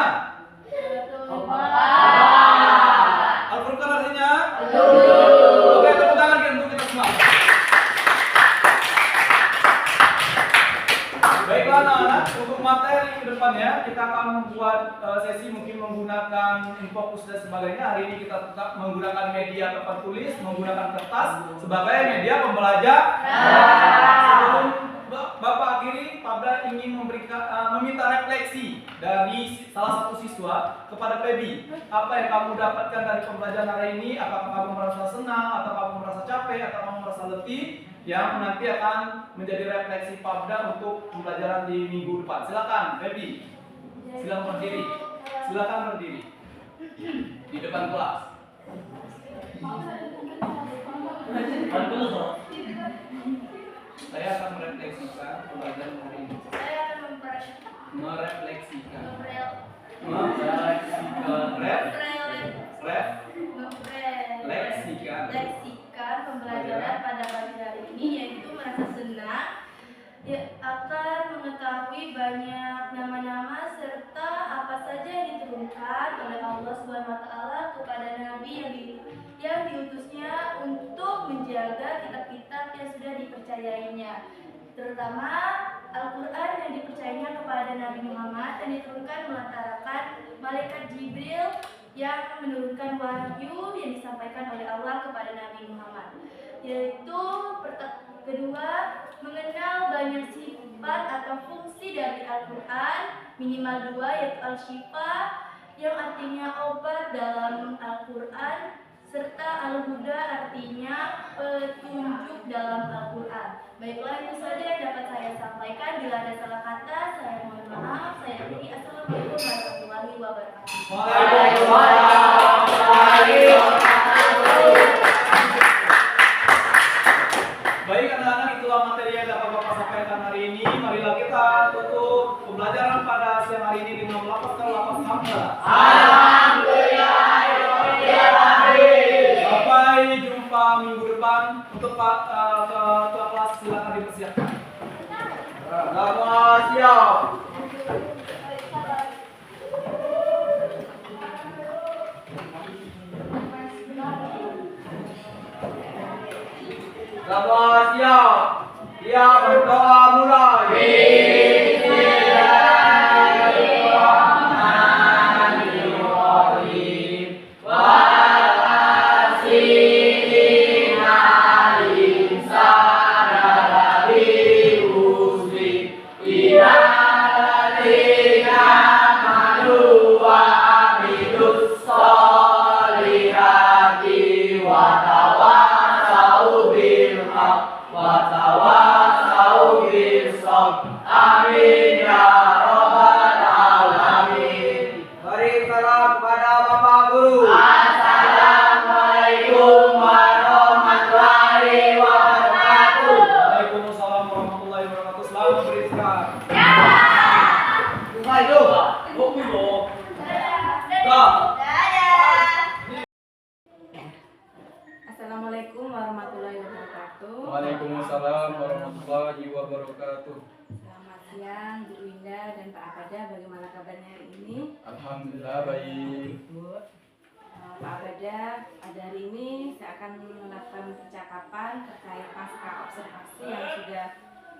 Al-Furqan artinya Oke, tepuk tangan untuk kita semua. Baiklah anak-anak, untuk materi ke depannya kita akan membuat sesi mungkin menggunakan infokus dan sebagainya. Hari ini kita tetap menggunakan media papan tulis, menggunakan kertas sebagai media pembelajaran. Sebelum Bapak akhiri, Pak Abda ingin meminta refleksi dari salah satu siswa kepada Febi. Apa yang kamu dapatkan dari pembelajaran hari ini? Apakah kamu merasa senang, atau kamu merasa capek, atau kamu merasa letih? Yang nanti akan menjadi refleksi Pak Abda untuk pembelajaran di minggu depan. Silakan, Febi. Silakan berdiri. Silakan berdiri di depan kelas. Saya akan merefleksikan pembelajaran hari ini. Saya akan Merefleksikan pembelajaran pada pagi hari ini, yaitu merasa senang, akan mengetahui banyak nama-nama serta apa saja yang diturunkan oleh Allah SWT kepada Nabi yang diutusnya untuk menjaga kitab-kitab yang sudah dipercayainya, terutama Al-Quran yang dipercayainya kepada Nabi Muhammad dan diturunkan melantarkan malaikat Jibril yang menurunkan wahyu yang disampaikan oleh Allah kepada Nabi Muhammad. Yaitu kedua, mengenal banyak sifat atau fungsi dari Al-Quran, minimal 2, yaitu al-syifa yang artinya obat dalam Al-Quran, serta al-huda artinya petunjuk dalam Al-Quran. Baiklah, itu saja yang dapat saya sampaikan. Bila ada salah kata, saya mohon maaf. Saya akhiri. Assalamualaikum warahmatullahi wabarakatuh. Baik anak-anak, itulah materi yang dapat Bapak sampaikan hari ini. Marilah kita tutup pembelajaran pada siang hari ini dengan melafazkan lafaz hamdalah. Alhamdulillah. Sampai jumpa minggu depan. Untuk ketua kelas silakan dipersiapkan. Selamat siang. Semua siap. Dia berdoa mulai. Beri salam kepada Bapak Guru. Assalamualaikum warahmatullahi wabarakatuh. Waalaikumsalam warahmatullahi wabarakatuh. Selamat beristirahat. Mulai dulu. Assalamualaikum warahmatullahi wabarakatuh. Waalaikumsalam warahmatullahi wabarakatuh. Selamat siang Bu Winda dan Pak Abada, bagaimana kabarnya hari ini? Alhamdulillah baik. Pak Abada, pada hari ini saya akan melakukan percakapan terkait pasca observasi yang sudah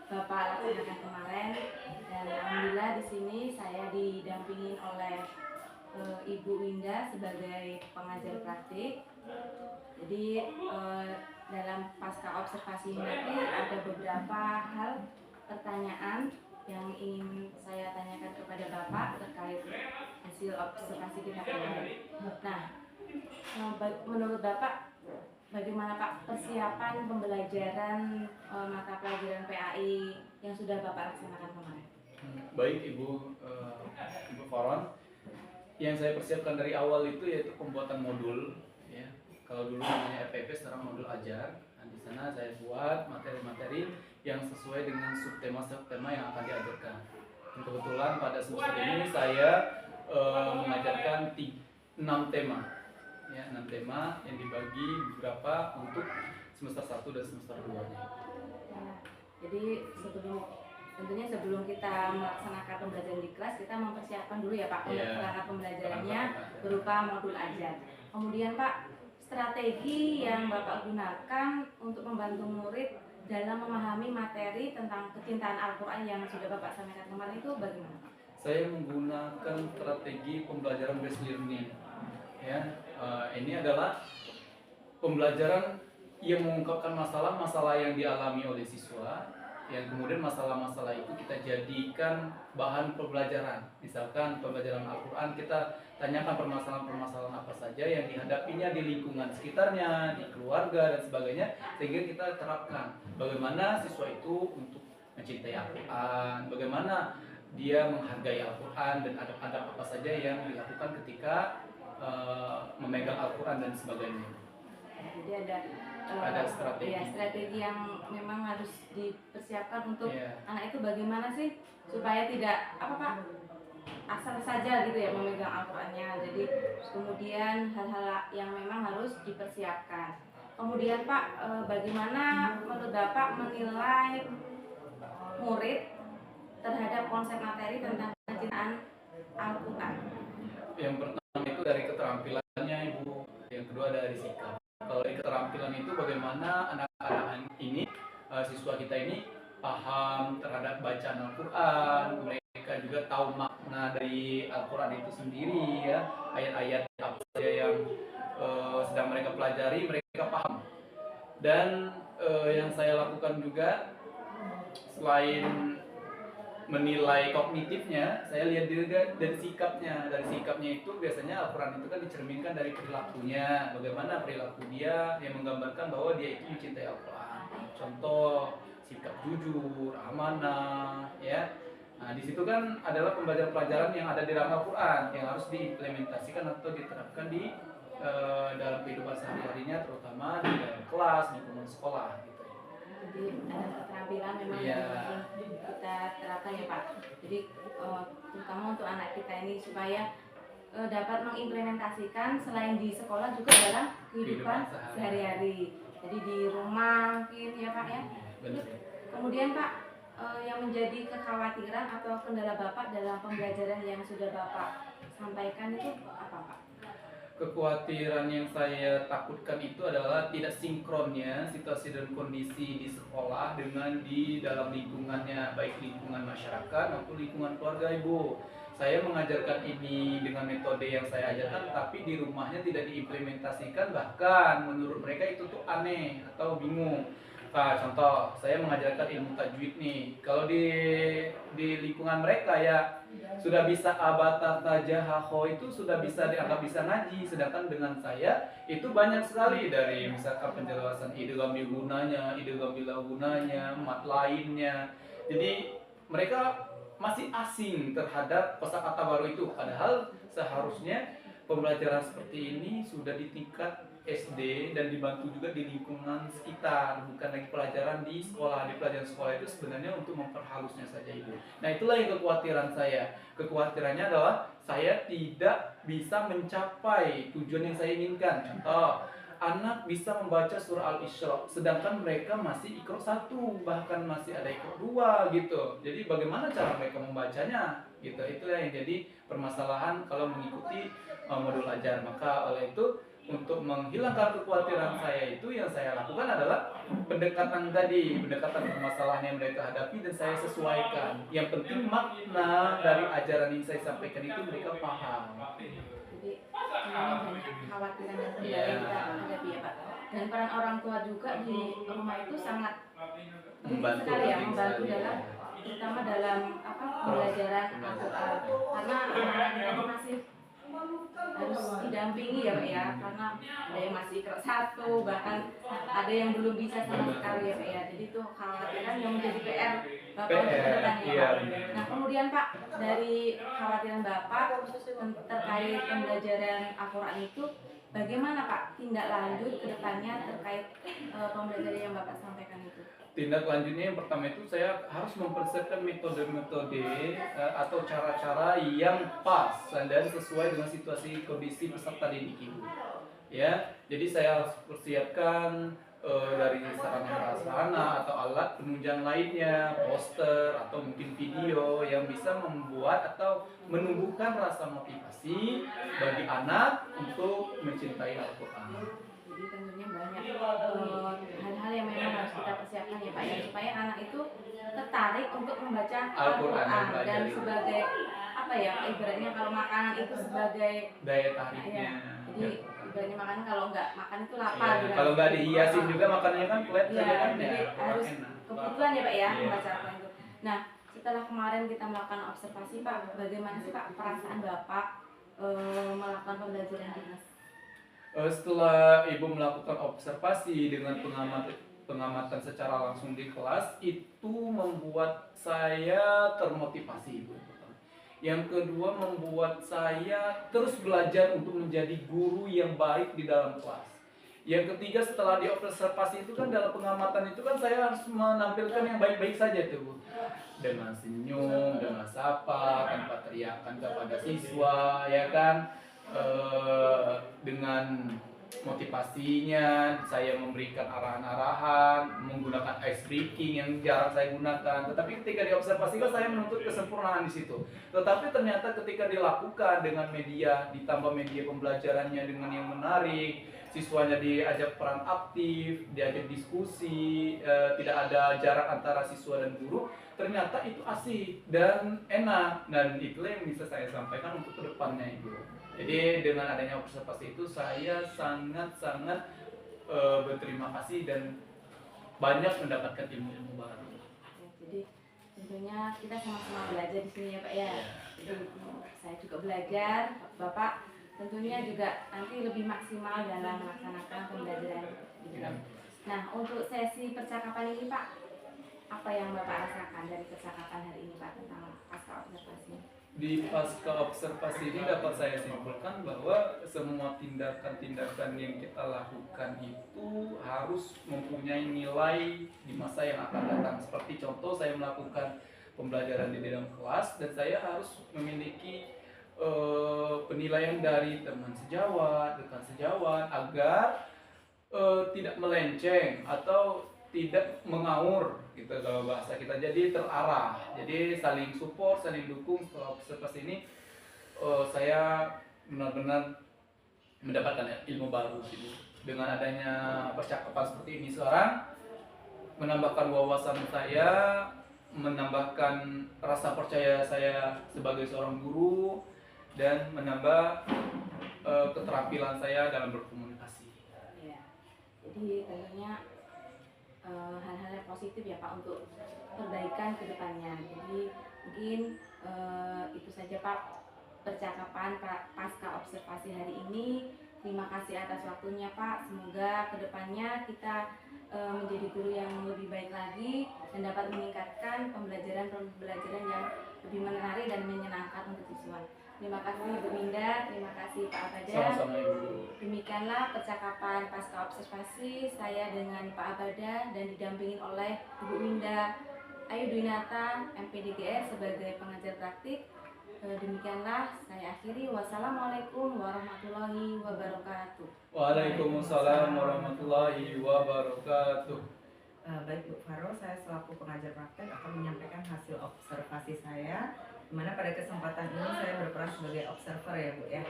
Bapak laksanakan kemarin, dan alhamdulillah di sini saya didampingi oleh Ibu Winda sebagai pengajar praktik. Jadi dalam pasca observasi ini nanti ada beberapa hal pertanyaan yang ingin saya tanyakan kepada Bapak terkait hasil observasi kita kemarin. Nah, menurut Bapak bagaimana Pak persiapan pembelajaran mata pelajaran PAI yang sudah Bapak laksanakan kemarin? Baik Ibu Faron, yang saya persiapkan dari awal itu yaitu pembuatan modul. Ya, kalau dulu namanya FPP, sekarang modul ajar. Nah, di sana saya buat materi-materi yang sesuai dengan subtema-subtema yang akan diajarkan. Dan kebetulan pada semester ini saya mengajarkan 6 tema. Ya, 6 tema yang dibagi beberapa untuk semester 1 dan semester 2-nya. Nah, jadi tentunya sebelum kita melaksanakan pembelajaran di kelas, kita mempersiapkan dulu ya Pak untuk perangkat pembelajarannya berupa modul ajar. Kemudian Pak, strategi yang Bapak gunakan untuk membantu murid dalam memahami materi tentang kecintaan Al-Quran yang sudah Bapak sampaikan kemarin itu bagaimana Pak? Saya menggunakan strategi pembelajaran based learning. Ya, ini adalah pembelajaran yang mengungkapkan masalah-masalah yang dialami oleh siswa, yang kemudian masalah-masalah itu kita jadikan bahan pembelajaran. Misalkan pembelajaran Al-Quran, kita tanyakan permasalahan-permasalahan apa saja yang dihadapinya di lingkungan sekitarnya, di keluarga dan sebagainya, sehingga kita terapkan bagaimana siswa itu untuk mencintai Al-Quran, bagaimana dia menghargai Al-Quran, dan adab-adab apa saja yang dilakukan ketika memegang Al-Quran dan sebagainya. Jadi ada strategi yang memang harus dipersiapkan untuk anak itu bagaimana sih supaya tidak asal saja gitu ya memegang Al-Qurannya. Jadi kemudian hal-hal yang memang harus dipersiapkan. Kemudian Pak, bagaimana menurut Bapak menilai murid terhadap konsep materi tentang kecintaan Al-Quran? Yang pertama itu dari keterampilannya Ibu, yang kedua dari sikap. Kalau di keterampilan itu bagaimana anak-anak ini, siswa kita ini paham terhadap bacaan Al-Quran, mereka juga tahu makna dari Al-Quran itu sendiri, ya, ayat-ayat apa saja yang sedang mereka pelajari, mereka paham. Dan yang saya lakukan juga, selain menilai kognitifnya, saya lihat juga dari sikapnya. Dari sikapnya itu biasanya Al-Quran itu kan dicerminkan dari perilakunya, bagaimana perilaku dia yang menggambarkan bahwa dia itu mencintai Al-Quran. Contoh, sikap jujur, amanah, ya. Nah, di situ kan adalah pembelajaran yang ada di dalam Al-Quran yang harus diimplementasikan atau diterapkan di dalam kehidupan sehari-harinya, terutama di dalam kelas, lingkungan sekolah. Jadi ada keterampilan memang yang kita terapkan ya Pak. Jadi terutama untuk anak kita ini supaya dapat mengimplementasikan selain di sekolah juga dalam kehidupan sehari-hari. Jadi di rumah mungkin ya Pak ya. Terus, kemudian Pak, yang menjadi kekhawatiran atau kendala Bapak dalam pembelajaran yang sudah Bapak sampaikan itu apa Pak? kekhawatiran yang saya takutkan itu adalah tidak sinkronnya situasi dan kondisi di sekolah dengan di dalam lingkungannya, baik lingkungan masyarakat maupun lingkungan keluarga Ibu. Saya mengajarkan ini dengan metode yang saya ajarkan, tapi di rumahnya tidak diimplementasikan, bahkan menurut mereka itu tuh aneh atau bingung. Nah, contoh, saya mengajarkan ilmu tajwid nih. Kalau di lingkungan mereka ya sudah bisa abata saja haho itu sudah bisa dianggap bisa ngaji, sedangkan dengan saya itu banyak sekali dari misalkan penjelasan ide gambil gunanya, ide gambil gunanya, mat lainnya. Jadi mereka masih asing terhadap kosakata baru itu, padahal seharusnya pembelajaran seperti ini sudah di tingkat SD dan dibantu juga di lingkungan sekitar, bukan lagi pelajaran di sekolah. Di pelajaran sekolah itu sebenarnya untuk memperhalusnya saja Ibu. Nah, itulah yang kekhawatiran saya. Kekhawatirannya adalah saya tidak bisa mencapai tujuan yang saya inginkan. Contoh, anak bisa membaca surah Al-Isra, sedangkan mereka masih Iqra 1, bahkan masih ada Iqra 2 gitu. Jadi bagaimana cara mereka membacanya? Gitu. Itulah yang jadi permasalahan kalau mengikuti modul ajar. Maka oleh itu, untuk menghilangkan kekhawatiran saya itu, yang saya lakukan adalah pendekatan tadi, pendekatan permasalahan yang mereka hadapi dan saya sesuaikan. Yang penting makna dari ajaran yang saya sampaikan itu mereka paham. Jadi banyak kekhawatiran dan kendala yang kita hadapi ya Pak. Dan peran orang tua juga di rumah itu sangat Membantu sekali ya, penting membantu sekali. dalam terutama dalam pembelajaran Al-Quran. Karena anak-anak itu masih harus didampingi ya Pak ya, karena ada yang masih kelas 1, bahkan ada yang belum bisa sama sekali ya Pak ya. Jadi itu kekhawatiran yang menjadi PR Bapak untuk kedepannya iya. Pak. Nah kemudian Pak, dari kekhawatiran Bapak terkait pembelajaran Al-Quran itu, bagaimana Pak tindak lanjut kedepannya terkait pembelajaran yang Bapak sampaikan itu? Tindak lanjutnya yang pertama itu saya harus mempersiapkan metode-metode atau cara-cara yang pas dan sesuai dengan situasi kondisi peserta didik Ibu. Ya, jadi saya harus persiapkan dari sarana-prasarana atau alat penunjang lainnya, poster atau mungkin video yang bisa membuat atau menumbuhkan rasa motivasi bagi anak untuk mencintai Al-Quran. Jadi tentunya banyak hal-hal yang memang harus kita persiapkan ya Pak ya, supaya anak itu tertarik untuk membaca Al-Quran dan sebagai apa ya, ibaratnya kalau makanan itu sebagai daya tariknya. ya, jadi ibaratnya makanan kalau nggak makan itu lapar Ya, gitu. kalau nggak dihiasin juga makanannya kan flat Ya, saja kan jadi ya, harus enak. kebutuhan ya Pak ya Iya. membaca Al-Quran itu. Nah setelah kemarin kita melakukan observasi Pak, bagaimana sih Pak perasaan Bapak melakukan pembelajaran dinas? Setelah Ibu melakukan observasi dengan pengamatan secara langsung di kelas, itu membuat saya termotivasi Ibu. Yang kedua, membuat saya terus belajar untuk menjadi guru yang baik di dalam kelas. Yang ketiga, setelah diobservasi itu kan dalam pengamatan itu kan saya harus menampilkan yang baik-baik saja tuh, dengan senyum, dengan sapa, tanpa teriakan kepada siswa, ya kan. Dengan motivasinya saya memberikan arahan-arahan menggunakan ice breaking yang jarang saya gunakan, tetapi ketika diobservasi kan saya menuntut kesempurnaan di situ. Tetapi ternyata ketika dilakukan dengan media, ditambah media pembelajarannya dengan yang menarik, siswanya diajak peran aktif, diajak diskusi, tidak ada jarak antara siswa dan guru, ternyata itu asik dan enak, dan itulah yang bisa saya sampaikan untuk kedepannya Ibu. Jadi dengan adanya observasi itu saya sangat-sangat berterima kasih dan banyak mendapatkan ilmu-ilmu baru. Ya, jadi tentunya kita sama-sama belajar di sini ya Pak ya. Jadi saya juga belajar, Bapak tentunya juga nanti lebih maksimal dalam melaksanakan pembelajaran di kelas. Nah untuk sesi percakapan ini Pak, apa yang Bapak rasakan dari percakapan hari ini Pak tentang pasca observasi? Di pasca observasi ini dapat saya simpulkan bahwa semua tindakan-tindakan yang kita lakukan itu harus mempunyai nilai di masa yang akan datang. Seperti contoh, saya melakukan pembelajaran di dalam kelas dan saya harus memiliki penilaian dari teman sejawat, rekan sejawat, agar tidak melenceng atau tidak mengaur gitu kalau bahasa kita, jadi terarah, jadi saling support, saling dukung. Setelah observasi ini saya benar-benar mendapatkan ilmu baru gitu. Dengan adanya percakapan seperti ini sekarang, menambahkan wawasan saya, menambahkan rasa percaya saya sebagai seorang guru, dan menambah keterampilan saya dalam berkomunikasi. Ya. Jadi tentunya hal-hal yang positif ya Pak untuk perbaikan ke depannya. Jadi mungkin itu saja Pak percakapan pasca observasi hari ini. Terima kasih atas waktunya Pak. Semoga ke depannya kita menjadi guru yang lebih baik lagi dan dapat meningkatkan pembelajaran yang lebih menarik dan menyenangkan untuk siswa. Terima kasih Ibu Winda, terima kasih Pak Abada. Sama-sama Ibu. Demikianlah percakapan pasca observasi saya dengan Pak Abada dan didampingi oleh Ibu Winda Ayu Dwinata MPDGS sebagai pengajar praktik. Demikianlah saya akhiri. Wassalamualaikum warahmatullahi wabarakatuh. Waalaikumsalam warahmatullahi wabarakatuh. Baik Bu Faro, saya selaku pengajar praktek akan menyampaikan hasil observasi saya, di mana pada kesempatan ini saya berperan sebagai observer ya Bu ya.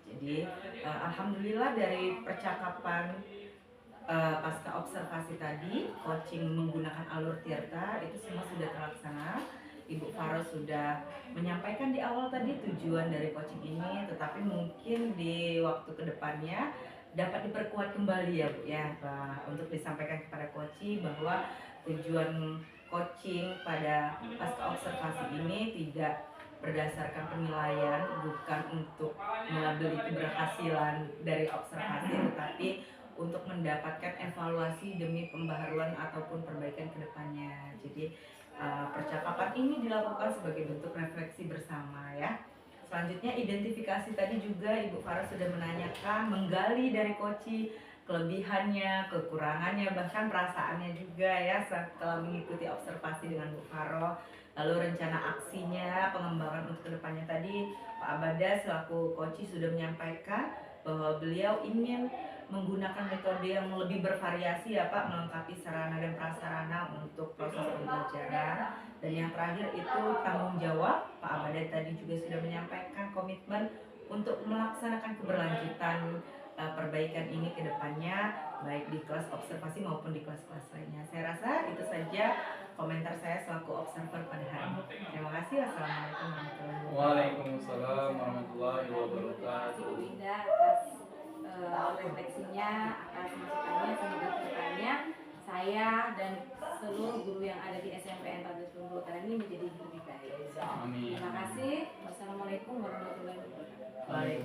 Jadi alhamdulillah dari percakapan pasca observasi tadi, coaching menggunakan alur Tirta itu semua sudah terlaksana. Ibu Faro sudah menyampaikan di awal tadi tujuan dari coaching ini, tetapi mungkin di waktu kedepannya dapat diperkuat kembali ya Bu ya, untuk disampaikan kepada coaching bahwa tujuan coaching pada pasca observasi ini tidak berdasarkan penilaian, bukan untuk melabeli keberhasilan dari observasi, tetapi untuk mendapatkan evaluasi demi pembaharuan ataupun perbaikan kedepannya. Jadi percakapan ini dilakukan sebagai bentuk refleksi bersama ya. Selanjutnya identifikasi tadi juga Ibu Farah sudah menanyakan, menggali dari coaching kelebihannya, kekurangannya, bahkan perasaannya juga ya setelah mengikuti observasi dengan Bu Faro. Lalu rencana aksinya, pengembangan untuk kedepannya tadi Pak Abada selaku coaching sudah menyampaikan bahwa beliau ingin menggunakan metode yang lebih bervariasi ya Pak, melengkapi sarana dan prasarana untuk proses pembelajaran. Dan yang terakhir itu tanggung jawab. Pak Abada tadi juga sudah menyampaikan komitmen untuk melaksanakan keberlanjutan perbaikan ini ke depannya, baik di kelas observasi maupun di kelas-kelas lainnya. Saya rasa itu saja komentar saya selaku observer pada hari ini. Terima kasih. Assalamualaikum warahmatullahi wabarakatuh. Waalaikumsalam warahmatullahi Terima wabarakatuh. kasih Bu Winda atas refleksinya, atas masukannya. Semoga kedepannya saya dan seluruh guru yang ada di SMPN 14 Utara ini menjadi lebih baik. Amin. Terima kasih. Wassalamualaikum warahmatullahi wabarakatuh. Waalaikumsalam.